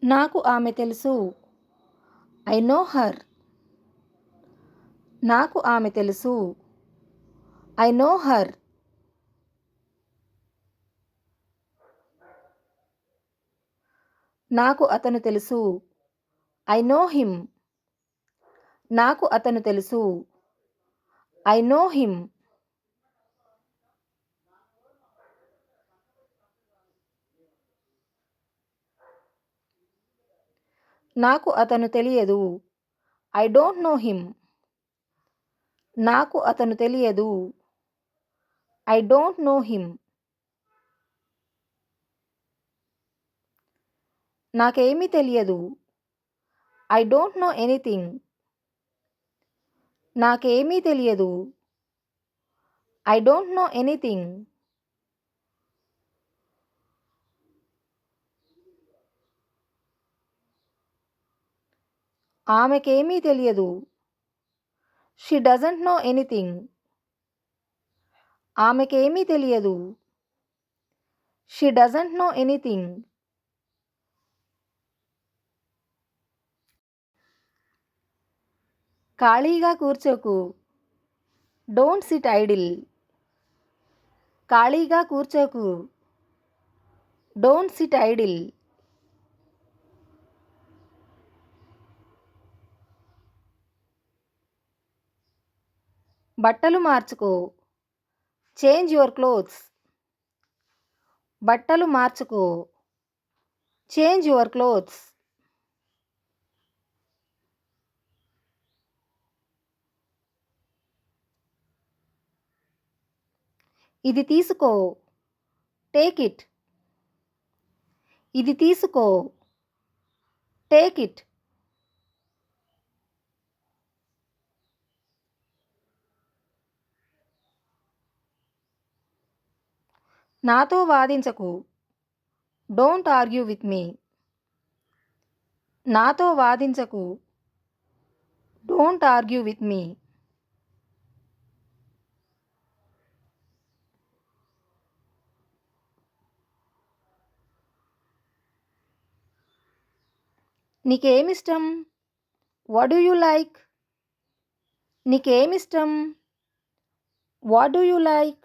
నాకు ఆమె తెలుసు. I know her. నాకు ఆమె తెలుసు. I know her. నాకు అతను తెలుసు. I know him. నాకు అతను తెలుసు. I know him. నాకు అతను తెలియదు. I don't know him. నాకు అతను తెలియదు. I don't know him. నాకేమీ తెలియదు. I don't know anything. నాకేమీ తెలియదు. I don't know anything. ఆమెకేమీ తెలియదు. She doesn't know anything. ఆమెకేమీ తెలియదు. She doesn't know anything. ఖాళీగా కూర్చోకు. Don't SIT idol. ఖాళీగా కూర్చోకు. Don't SIT idle. బట్టలు మార్చుకో. Change your clothes. బట్టలు మార్చుకో. Change your clothes. ఇది తీసుకో. Take it. ఇది తీసుకో. Take it. నాతో వాదించకు. Don't argue with me. నాతో వాదించకు. Don't argue with me. నీకేమిష్టం? What do you like? నీకేమిష్టం? What do you like?